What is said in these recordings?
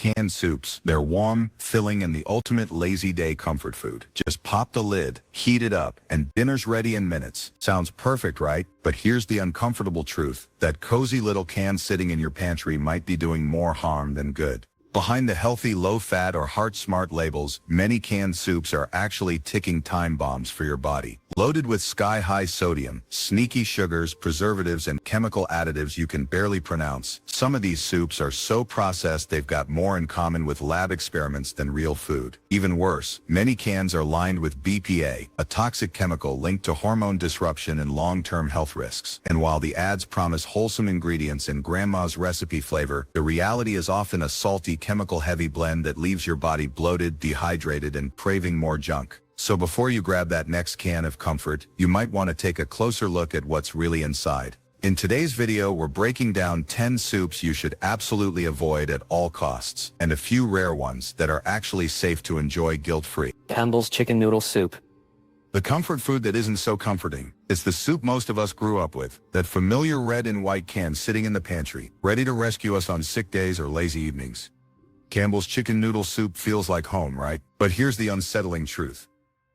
Canned soups. They're warm, filling, and the ultimate lazy day comfort food. Just pop the lid, heat it up, and dinner's ready in minutes. Sounds perfect, right? But here's the uncomfortable truth. That cozy little can sitting in your pantry might be doing more harm than good. Behind the healthy, low-fat or heart-smart labels, many canned soups are actually ticking time bombs for your body. Loaded with sky-high sodium, sneaky sugars, preservatives, and chemical additives you can barely pronounce. Some of these soups are so processed they've got more in common with lab experiments than real food. Even worse, many cans are lined with BPA, a toxic chemical linked to hormone disruption and long-term health risks. And while the ads promise wholesome ingredients and grandma's recipe flavor, the reality is often a salty, chemical-heavy blend that leaves your body bloated, dehydrated, and craving more junk. So before you grab that next can of comfort, you might want to take a closer look at what's really inside. In today's video, we're breaking down 10 soups you should absolutely avoid at all costs, and a few rare ones that are actually safe to enjoy guilt-free. Campbell's chicken noodle soup. The comfort food that isn't so comforting. It's the soup most of us grew up with, that familiar red and white can sitting in the pantry, ready to rescue us on sick days or lazy evenings. Campbell's chicken noodle soup feels like home, right? But here's the unsettling truth.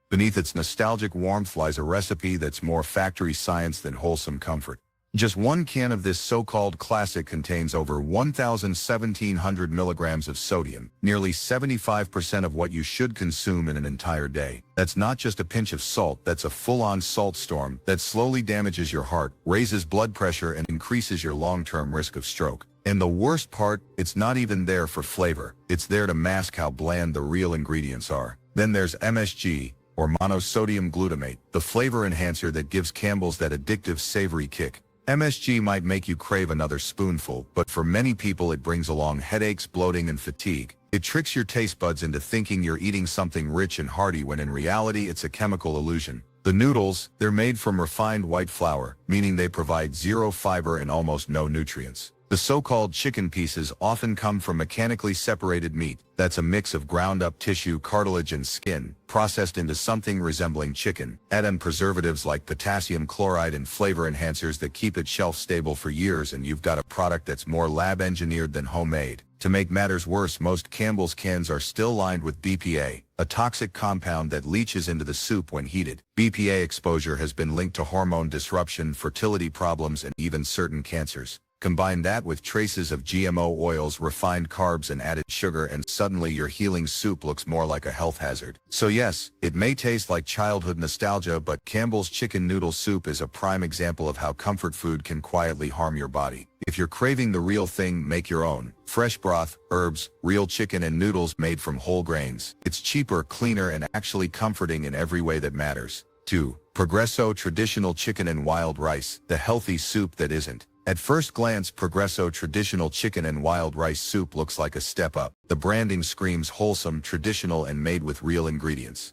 Beneath its nostalgic warmth lies a recipe that's more factory science than wholesome comfort. Just one can of this so-called classic contains over 1,700 milligrams of sodium, nearly 75% of what you should consume in an entire day. That's not just a pinch of salt, that's a full-on salt storm that slowly damages your heart, raises blood pressure, and increases your long-term risk of stroke. And the worst part, it's not even there for flavor. It's there to mask how bland the real ingredients are. Then there's MSG, or monosodium glutamate, the flavor enhancer that gives Campbell's that addictive savory kick. MSG might make you crave another spoonful, but for many people it brings along headaches, bloating, and fatigue. It tricks your taste buds into thinking you're eating something rich and hearty when in reality it's a chemical illusion. The noodles, they're made from refined white flour, meaning they provide zero fiber and almost no nutrients. The so-called chicken pieces often come from mechanically separated meat. That's a mix of ground-up tissue, cartilage, and skin, processed into something resembling chicken. Add in preservatives like potassium chloride and flavor enhancers that keep it shelf-stable for years, and you've got a product that's more lab-engineered than homemade. To make matters worse, most Campbell's cans are still lined with BPA, a toxic compound that leaches into the soup when heated. BPA exposure has been linked to hormone disruption, fertility problems, and even certain cancers. Combine that with traces of GMO oils, refined carbs, and added sugar, and suddenly your healing soup looks more like a health hazard. So yes, it may taste like childhood nostalgia, but Campbell's chicken noodle soup is a prime example of how comfort food can quietly harm your body. If you're craving the real thing, make your own. Fresh broth, herbs, real chicken, and noodles made from whole grains. It's cheaper, cleaner, and actually comforting in every way that matters. 2. Progresso Traditional Chicken and Wild Rice, the healthy soup that isn't. At first glance, Progresso Traditional Chicken and Wild Rice Soup looks like a step up. The branding screams wholesome, traditional, and made with real ingredients.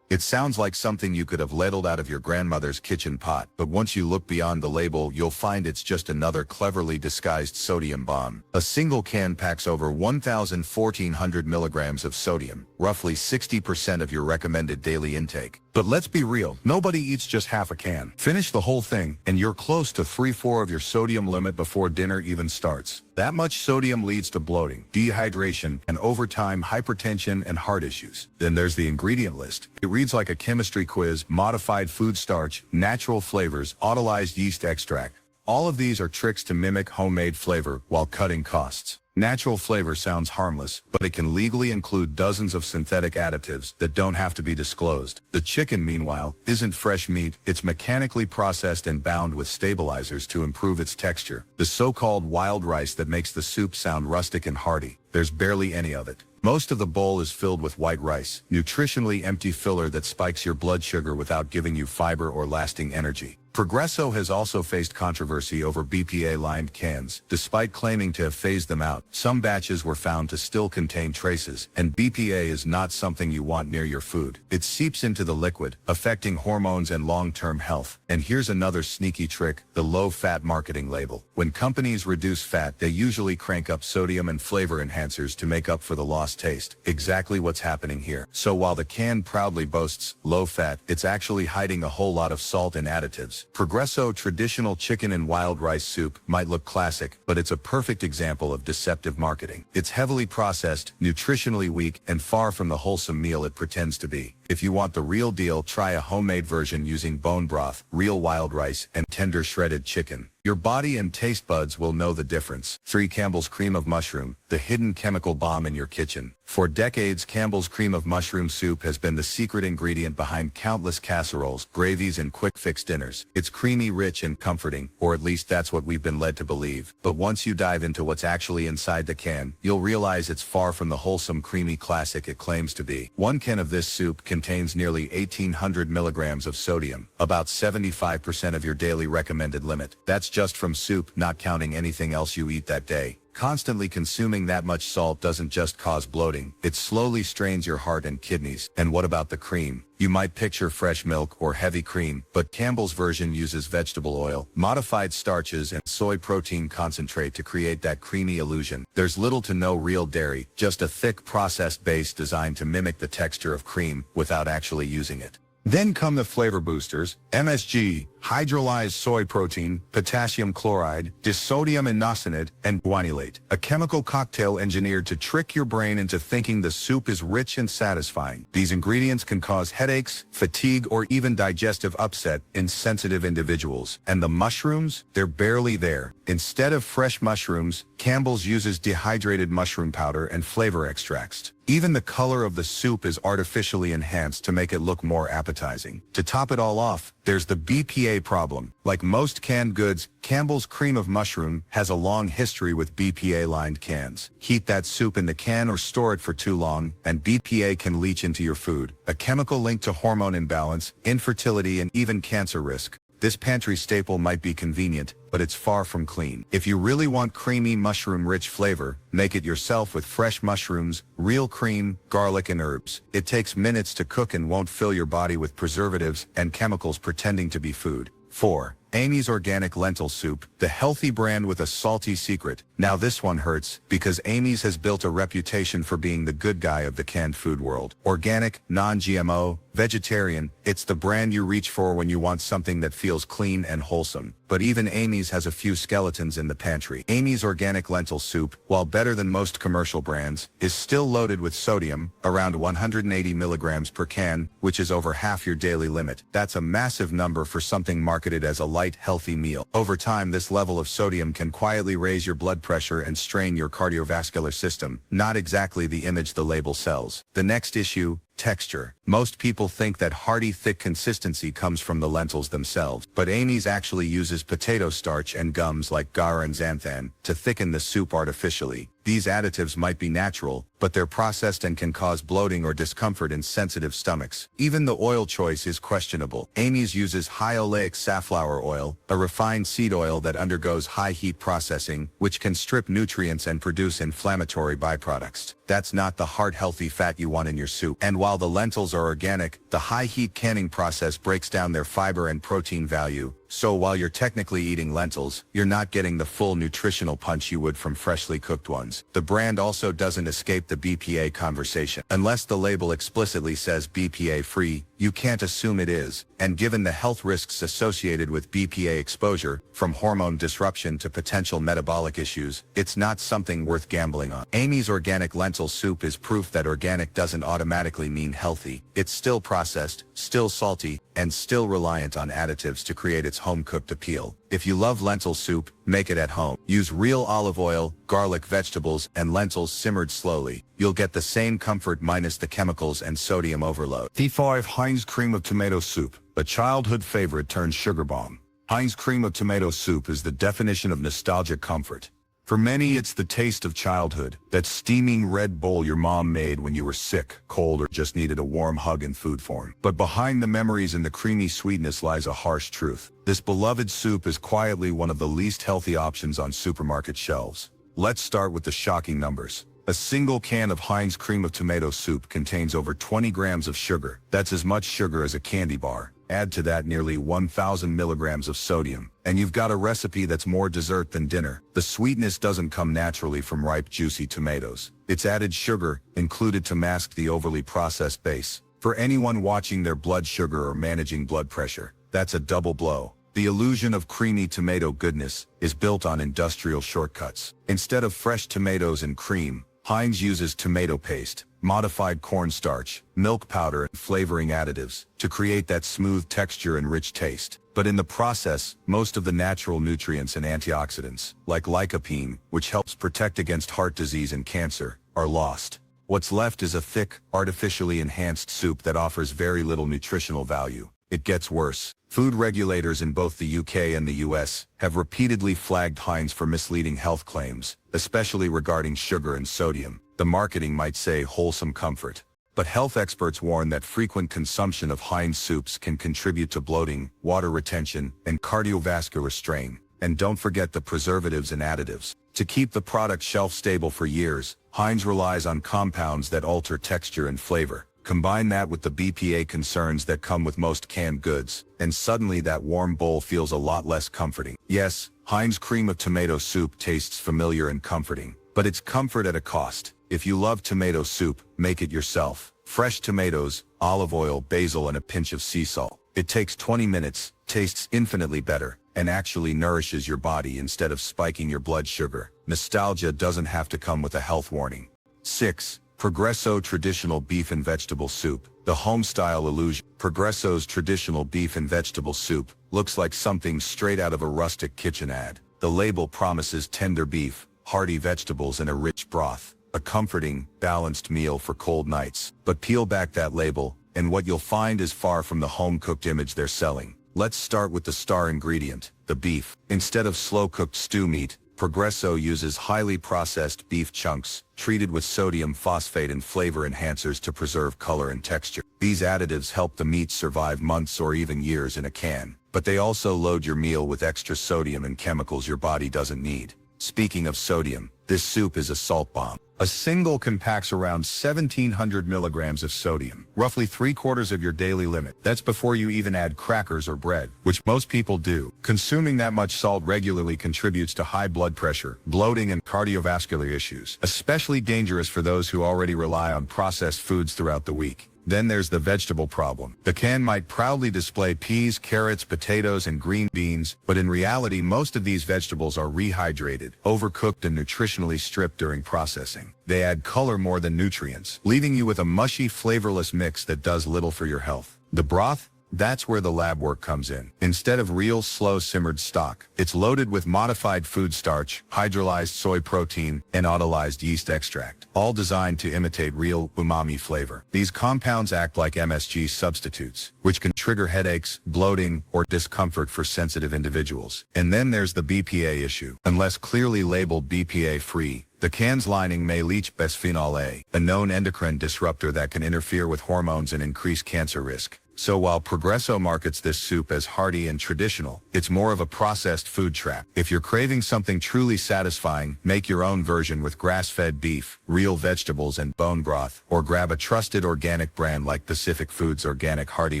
It sounds like something you could have ladled out of your grandmother's kitchen pot, but once you look beyond the label, you'll find it's just another cleverly disguised sodium bomb. A single can packs over 1,400 milligrams of sodium, roughly 60% of your recommended daily intake. But let's be real, nobody eats just half a can. Finish the whole thing, and you're close to 3/4 of your sodium limit before dinner even starts. That much sodium leads to bloating, dehydration, and over time hypertension and heart issues. Then there's the ingredient list. It reads like a chemistry quiz: modified food starch, natural flavors, autolyzed yeast extract. All of these are tricks to mimic homemade flavor while cutting costs. Natural flavor sounds harmless, but it can legally include dozens of synthetic additives that don't have to be disclosed. The chicken, meanwhile, isn't fresh meat. It's mechanically processed and bound with stabilizers to improve its texture. The so-called wild rice that makes the soup sound rustic and hearty. There's barely any of it. Most of the bowl is filled with white rice, nutritionally empty filler that spikes your blood sugar without giving you fiber or lasting energy. Progresso has also faced controversy over BPA-lined cans. Despite claiming to have phased them out, some batches were found to still contain traces, and BPA is not something you want near your food. It seeps into the liquid, affecting hormones and long-term health. And here's another sneaky trick: the low-fat marketing label. When companies reduce fat, they usually crank up sodium and flavor enhancers to make up for the lost taste. Exactly what's happening here. So while the can proudly boasts low fat, it's actually hiding a whole lot of salt and additives. flavors. Progresso traditional chicken and wild rice soup might look classic, but it's a perfect example of deceptive marketing. It's heavily processed, nutritionally weak, and far from the wholesome meal it pretends to be. If you want the real deal, try a homemade version using bone broth, real wild rice, and tender shredded chicken. Your body and taste buds will know the difference. 3. Campbell's Cream of Mushroom, the hidden chemical bomb in your kitchen. For decades, Campbell's Cream of Mushroom soup has been the secret ingredient behind countless casseroles, gravies, and quick-fix dinners. It's creamy, rich, and comforting, or at least that's what we've been led to believe. But once you dive into what's actually inside the can, you'll realize it's far from the wholesome, creamy classic it claims to be. 1 can of this soup contains nearly 1,800 milligrams of sodium, about 75% of your daily recommended limit. That's just from soup, not counting anything else you eat that day. Constantly consuming that much salt doesn't just cause bloating, it slowly strains your heart and kidneys. And what about the cream? You might picture fresh milk or heavy cream, but Campbell's version uses vegetable oil, modified starches, and soy protein concentrate to create that creamy illusion. There's little to no real dairy, just a thick processed base designed to mimic the texture of cream without actually using it. Then come the flavor boosters, MSG, hydrolyzed soy protein, potassium chloride, disodium inositol, and guanylate, a chemical cocktail engineered to trick your brain into thinking the soup is rich and satisfying. These ingredients can cause headaches, fatigue, or even digestive upset in sensitive individuals. And the mushrooms? They're barely there. Instead of fresh mushrooms, Campbell's uses dehydrated mushroom powder and flavor extracts. Even the color of the soup is artificially enhanced to make it look more appetizing. To top it all off, there's the BPA problem. Like most canned goods, Campbell's Cream of Mushroom has a long history with BPA-lined cans. Heat that soup in the can or store it for too long, and BPA can leach into your food, a chemical linked to hormone imbalance, infertility, and even cancer risk. This pantry staple might be convenient, but it's far from clean. If you really want creamy mushroom-rich flavor, make it yourself with fresh mushrooms, real cream, garlic, and herbs. It takes minutes to cook and won't fill your body with preservatives and chemicals pretending to be food. 4. Amy's Organic Lentil Soup, the healthy brand with a salty secret. Now this one hurts, because Amy's has built a reputation for being the good guy of the canned food world. Organic, non-GMO, vegetarian, it's the brand you reach for when you want something that feels clean and wholesome. But even Amy's has a few skeletons in the pantry. Amy's Organic Lentil Soup, while better than most commercial brands, is still loaded with sodium, around 180 milligrams per can, which is over half your daily limit. That's a massive number for something marketed as a light, healthy meal. Over time, this level of sodium can quietly raise your blood pressure and strain your cardiovascular system, not exactly the image the label sells. The next issue, texture. Most people think that hearty, thick consistency comes from the lentils themselves, but Amy's actually uses potato starch and gums like gar and xanthan to thicken the soup artificially. These additives might be natural, but they're processed and can cause bloating or discomfort in sensitive stomachs. Even the oil choice is questionable. Amy's uses high oleic safflower oil, a refined seed oil that undergoes high heat processing, which can strip nutrients and produce inflammatory byproducts. That's not the heart-healthy fat you want in your soup. And while the lentils are organic, the high-heat canning process breaks down their fiber and protein value. So while you're technically eating lentils, you're not getting the full nutritional punch you would from freshly cooked ones. The brand also doesn't escape the BPA conversation. Unless the label explicitly says BPA-free, you can't assume it is. And given the health risks associated with BPA exposure, from hormone disruption to potential metabolic issues, it's not something worth gambling on. Amy's Organic Lentil Soup is proof that organic doesn't automatically mean healthy. It's still processed, still salty, and still reliant on additives to create its home-cooked appeal. If you love lentil soup, make it at home. Use real olive oil, garlic, vegetables, and lentils simmered slowly. You'll get the same comfort minus the chemicals and sodium overload. T5 Heinz Cream of Tomato Soup, a childhood favorite turned sugar bomb. Heinz Cream of Tomato Soup is the definition of nostalgic comfort. For many, it's the taste of childhood, that steaming red bowl your mom made when you were sick, cold, or just needed a warm hug in food form. But behind the memories and the creamy sweetness lies a harsh truth. This beloved soup is quietly one of the least healthy options on supermarket shelves. Let's start with the shocking numbers. A single can of Heinz Cream of Tomato Soup contains over 20 grams of sugar. That's as much sugar as a candy bar. Add to that nearly 1,000 milligrams of sodium, and you've got a recipe that's more dessert than dinner. The sweetness doesn't come naturally from ripe, juicy tomatoes. It's added sugar, included to mask the overly processed base. For anyone watching their blood sugar or managing blood pressure, that's a double blow. The illusion of creamy tomato goodness is built on industrial shortcuts. Instead of fresh tomatoes and cream, Heinz uses tomato paste, modified cornstarch, milk powder, and flavoring additives to create that smooth texture and rich taste. But in the process, most of the natural nutrients and antioxidants, like lycopene, which helps protect against heart disease and cancer, are lost. What's left is a thick, artificially enhanced soup that offers very little nutritional value. It gets worse. Food regulators in both the UK and the US have repeatedly flagged Heinz for misleading health claims, especially regarding sugar and sodium. The marketing might say wholesome comfort, but health experts warn that frequent consumption of Heinz soups can contribute to bloating, water retention, and cardiovascular strain. And don't forget the preservatives and additives. To keep the product shelf-stable for years, Heinz relies on compounds that alter texture and flavor. Combine that with the BPA concerns that come with most canned goods, and suddenly that warm bowl feels a lot less comforting. Yes, Heinz cream of tomato soup tastes familiar and comforting, but it's comfort at a cost. If you love tomato soup, make it yourself. Fresh tomatoes, olive oil, basil, and a pinch of sea salt. It takes 20 minutes, tastes infinitely better, and actually nourishes your body instead of spiking your blood sugar. Nostalgia doesn't have to come with a health warning. 6. Progresso Traditional Beef and Vegetable Soup. The home-style illusion. Progresso's traditional beef and vegetable soup looks like something straight out of a rustic kitchen ad. The label promises tender beef, hearty vegetables, and a rich broth. A comforting, balanced meal for cold nights. But peel back that label, and what you'll find is far from the home-cooked image they're selling. Let's start with the star ingredient, the beef. Instead of slow-cooked stew meat, Progresso uses highly processed beef chunks, treated with sodium phosphate and flavor enhancers to preserve color and texture. These additives help the meat survive months or even years in a can, but they also load your meal with extra sodium and chemicals your body doesn't need. Speaking of sodium, this soup is a salt bomb. A single can pack around 1,700 milligrams of sodium, roughly 3/4 of your daily limit. That's before you even add crackers or bread, which most people do. Consuming that much salt regularly contributes to high blood pressure, bloating, and cardiovascular issues, especially dangerous for those who already rely on processed foods throughout the week. Then there's the vegetable problem. The can might proudly display peas, carrots, potatoes, and green beans, but in reality most of these vegetables are rehydrated, overcooked, and nutritionally stripped during processing. They add color more than nutrients, leaving you with a mushy, flavorless mix that does little for your health. The broth? That's where the lab work comes in. Instead of real slow-simmered stock, it's loaded with modified food starch, hydrolyzed soy protein, and autolyzed yeast extract, all designed to imitate real umami flavor. These compounds act like MSG substitutes, which can trigger headaches, bloating, or discomfort for sensitive individuals. And then there's the BPA issue. Unless clearly labeled BPA-free, the can's lining may leach bisphenol A, a known endocrine disruptor that can interfere with hormones and increase cancer risk. So while Progresso markets this soup as hearty and traditional, it's more of a processed food trap. If you're craving something truly satisfying, make your own version with grass-fed beef, real vegetables, and bone broth, or grab a trusted organic brand like Pacific Foods Organic Hearty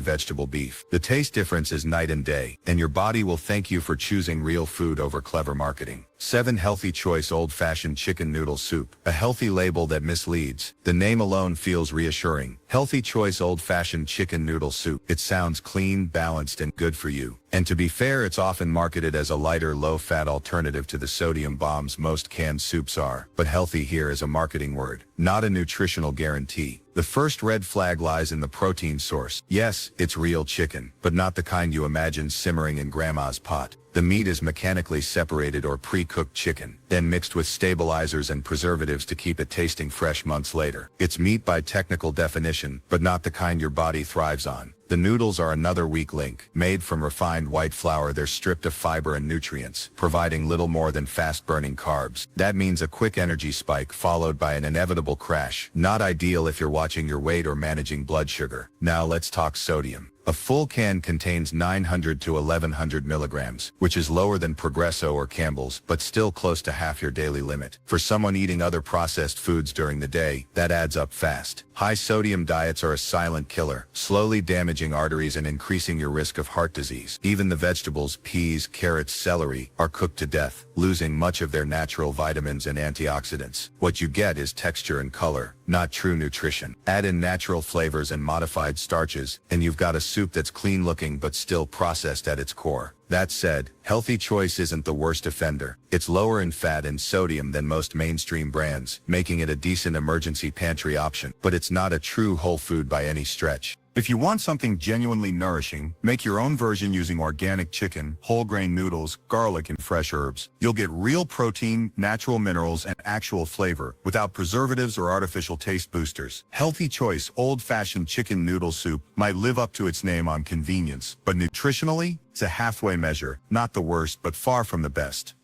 Vegetable Beef. The taste difference is night and day, and your body will thank you for choosing real food over clever marketing. 7. Healthy Choice Old-Fashioned Chicken Noodle Soup. A healthy label that misleads. The name alone feels reassuring. Healthy Choice Old-Fashioned Chicken Noodle Soup. It sounds clean, balanced, and good for you. And to be fair, it's often marketed as a lighter, low-fat alternative to the sodium bombs most canned soups are. But healthy here is a marketing word, not a nutritional guarantee. The first red flag lies in the protein source. Yes, it's real chicken, but not the kind you imagine simmering in grandma's pot. The meat is mechanically separated or pre-cooked chicken, then mixed with stabilizers and preservatives to keep it tasting fresh months later. It's meat by technical definition, but not the kind your body thrives on. The noodles are another weak link. Made from refined white flour, they're stripped of fiber and nutrients, providing little more than fast-burning carbs. That means a quick energy spike followed by an inevitable crash. Not ideal if you're watching your weight or managing blood sugar. Now let's talk sodium. A full can contains 900 to 1100 milligrams, which is lower than Progresso or Campbell's, but still close to half your daily limit. For someone eating other processed foods during the day, that adds up fast. High sodium diets are a silent killer, slowly damaging arteries and increasing your risk of heart disease. Even the vegetables, peas, carrots, celery, are cooked to death, losing much of their natural vitamins and antioxidants. What you get is texture and color, not true nutrition. Add in natural flavors and modified starches, and you've got a soup soup that's clean looking but still processed at its core. That said, Healthy Choice isn't the worst offender. It's lower in fat and sodium than most mainstream brands, making it a decent emergency pantry option, but it's not a true whole food by any stretch. If you want something genuinely nourishing, make your own version using organic chicken, whole grain noodles, garlic, and fresh herbs. You'll get real protein, natural minerals, and actual flavor without preservatives or artificial taste boosters. Healthy Choice old-fashioned chicken noodle soup might live up to its name on convenience, but nutritionally, it's a halfway measure, not the worst, but far from the best.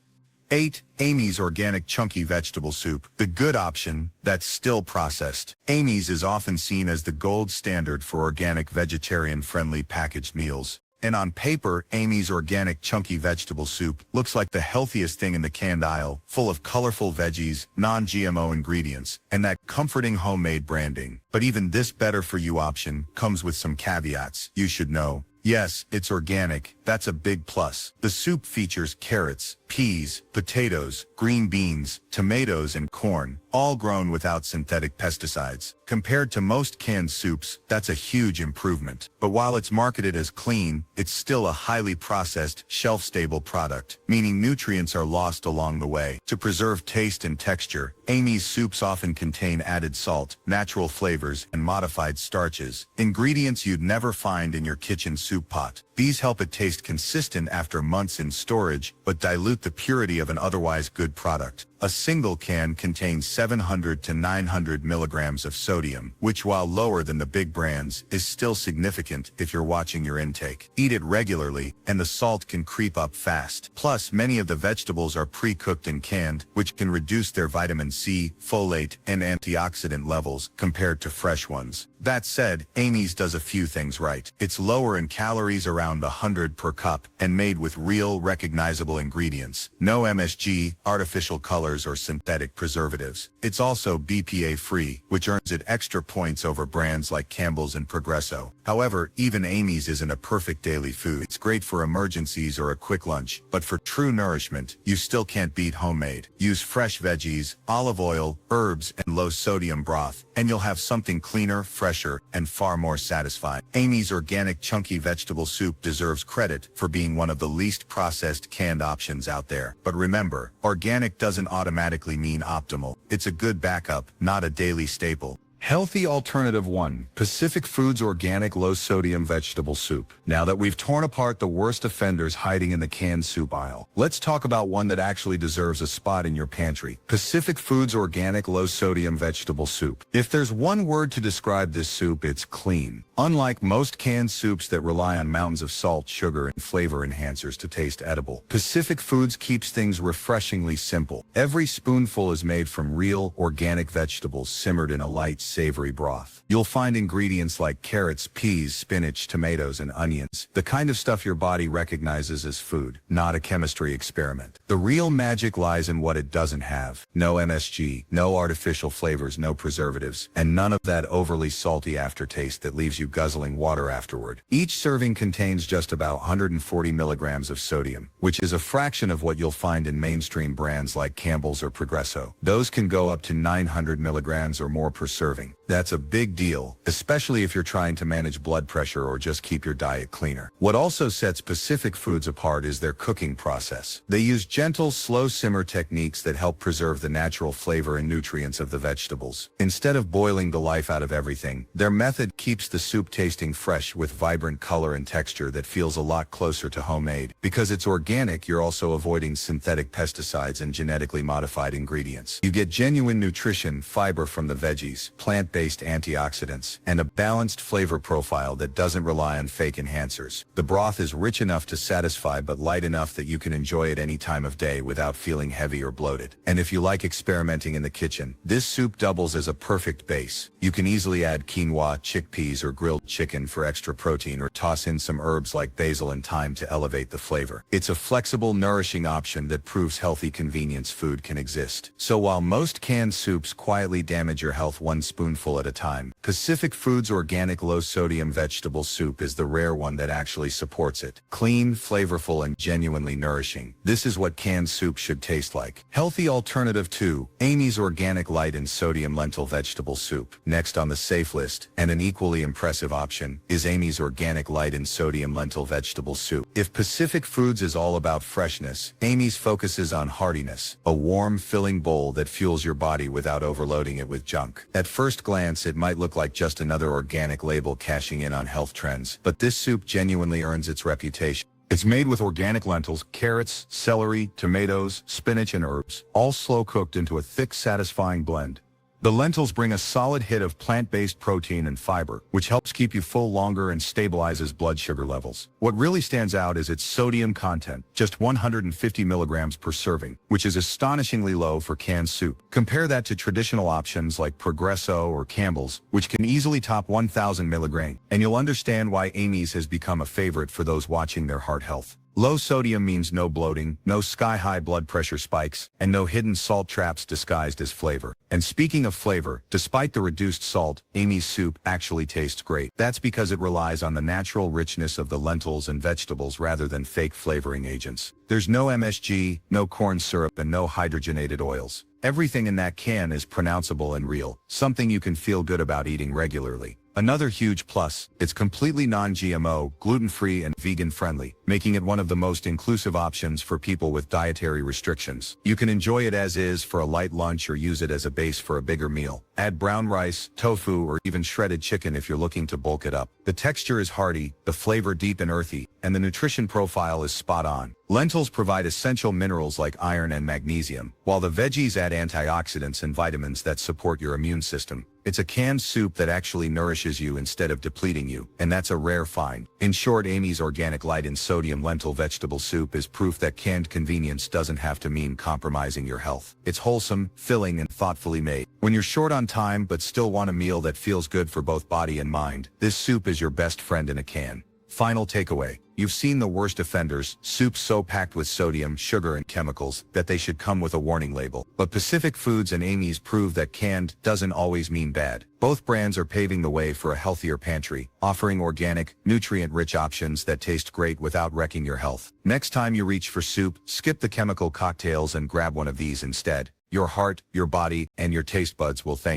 8. Amy's Organic Chunky Vegetable Soup, the good option that's still processed. Amy's is often seen as the gold standard for organic vegetarian-friendly packaged meals. And on paper, Amy's Organic Chunky Vegetable Soup looks like the healthiest thing in the canned aisle, full of colorful veggies, non-GMO ingredients, and that comforting homemade branding. But even this better-for-you option comes with some caveats you should know. Yes, it's organic. That's a big plus. The soup features carrots, peas, potatoes, green beans, tomatoes, and corn, all grown without synthetic pesticides. Compared to most canned soups, that's a huge improvement. But while it's marketed as clean, it's still a highly processed, shelf-stable product, meaning nutrients are lost along the way. To preserve taste and texture, Amy's soups often contain added salt, natural flavors, and modified starches, ingredients you'd never find in your kitchen soup pot. These help it taste consistent after months in storage, but dilute the purity of an otherwise good product. A single can contains 700 to 900 milligrams of sodium, which while lower than the big brands, is still significant if you're watching your intake. Eat it regularly, and the salt can creep up fast. Plus, many of the vegetables are pre-cooked and canned, which can reduce their vitamin C, folate, and antioxidant levels compared to fresh ones. That said, Amy's does a few things right. It's lower in calories, around 100 per cup, and made with real, recognizable ingredients. No MSG, artificial colors, or synthetic preservatives. It's also BPA-free, which earns it extra points over brands like Campbell's and Progresso. However, even Amy's isn't a perfect daily food. It's great for emergencies or a quick lunch, but for true nourishment, you still can't beat homemade. Use fresh veggies, olive oil, herbs, and low-sodium broth, and you'll have something cleaner, fresher, and far more satisfying. Amy's Organic Chunky Vegetable Soup deserves credit for being one of the least processed canned options out there. But remember, organic doesn't automatically mean optimal. It's a good backup, not a daily staple. Healthy Alternative 1. Pacific Foods Organic Low-Sodium Vegetable Soup. Now that we've torn apart the worst offenders hiding in the canned soup aisle, let's talk about one that actually deserves a spot in your pantry. Pacific Foods Organic Low-Sodium Vegetable Soup. If there's one word to describe this soup, it's clean. Unlike most canned soups that rely on mountains of salt, sugar, and flavor enhancers to taste edible, Pacific Foods keeps things refreshingly simple. Every spoonful is made from real, organic vegetables simmered in a light, savory broth. You'll find ingredients like carrots, peas, spinach, tomatoes, and onions, the kind of stuff your body recognizes as food, not a chemistry experiment. The real magic lies in what it doesn't have. No MSG, no artificial flavors, no preservatives, and none of that overly salty aftertaste that leaves you guzzling water afterward. Each serving contains just about 140 milligrams of sodium, which is a fraction of what you'll find in mainstream brands like Campbell's or Progresso. Those can go up to 900 milligrams or more per serving. That's a big deal, especially if you're trying to manage blood pressure or just keep your diet cleaner. What also sets Pacific Foods apart is their cooking process. They use gentle, slow simmer techniques that help preserve the natural flavor and nutrients of the vegetables. Instead of boiling the life out of everything, their method keeps the soup tasting fresh with vibrant color and texture that feels a lot closer to homemade. Because it's organic, you're also avoiding synthetic pesticides and genetically modified ingredients. You get genuine nutrition, fiber from the veggies, plant-based antioxidants, and a balanced flavor profile that doesn't rely on fake enhancers. The broth is rich enough to satisfy but light enough that you can enjoy it any time of day without feeling heavy or bloated. And if you like experimenting in the kitchen, this soup doubles as a perfect base. You can easily add quinoa, chickpeas, or grilled chicken for extra protein, or toss in some herbs like basil and thyme to elevate the flavor. It's a flexible, nourishing option that proves healthy convenience food can exist. So while most canned soups quietly damage your health one spoonful at a time. Pacific Foods' organic low-sodium vegetable soup is the rare one that actually supports it. Clean, flavorful, and genuinely nourishing. This is what canned soup should taste like. Healthy alternative to Amy's Organic Light in Sodium Lentil Vegetable Soup. Next on the safe list, and an equally impressive option, is Amy's Organic Light in Sodium Lentil Vegetable Soup. If Pacific Foods is all about freshness, Amy's focuses on heartiness, a warm, filling bowl that fuels your body without overloading it with junk. At first glance, it might look like just another organic label cashing in on health trends, but this soup genuinely earns its reputation. It's made with organic lentils, carrots, celery, tomatoes, spinach, and herbs, all slow-cooked into a thick, satisfying blend. The lentils bring a solid hit of plant-based protein and fiber, which helps keep you full longer and stabilizes blood sugar levels. What really stands out is its sodium content, just 150 milligrams per serving, which is astonishingly low for canned soup. Compare that to traditional options like Progresso or Campbell's, which can easily top 1,000 milligrams, and you'll understand why Amy's has become a favorite for those watching their heart health. Low sodium means no bloating, no sky-high blood pressure spikes, and no hidden salt traps disguised as flavor. And speaking of flavor, despite the reduced salt, Amy's soup actually tastes great. That's because it relies on the natural richness of the lentils and vegetables rather than fake flavoring agents. There's no MSG, no corn syrup, and no hydrogenated oils. Everything in that can is pronounceable and real, something you can feel good about eating regularly. Another huge plus, it's completely non-GMO, gluten-free, and vegan-friendly, making it one of the most inclusive options for people with dietary restrictions. You can enjoy it as is for a light lunch or use it as a base for a bigger meal. Add brown rice, tofu, or even shredded chicken if you're looking to bulk it up. The texture is hearty, the flavor deep and earthy, and the nutrition profile is spot on. Lentils provide essential minerals like iron and magnesium, while the veggies add antioxidants and vitamins that support your immune system. It's a canned soup that actually nourishes you instead of depleting you, and that's a rare find. In short, Amy's Organic Light in Sodium Lentil Vegetable Soup is proof that canned convenience doesn't have to mean compromising your health. It's wholesome, filling, and thoughtfully made. When you're short on time but still want a meal that feels good for both body and mind, this soup is your best friend in a can. Final takeaway. You've seen the worst offenders, soups so packed with sodium, sugar, and chemicals that they should come with a warning label. But Pacific Foods and Amy's prove that canned doesn't always mean bad. Both brands are paving the way for a healthier pantry, offering organic, nutrient-rich options that taste great without wrecking your health. Next time you reach for soup, skip the chemical cocktails and grab one of these instead. Your heart, your body, and your taste buds will thank you.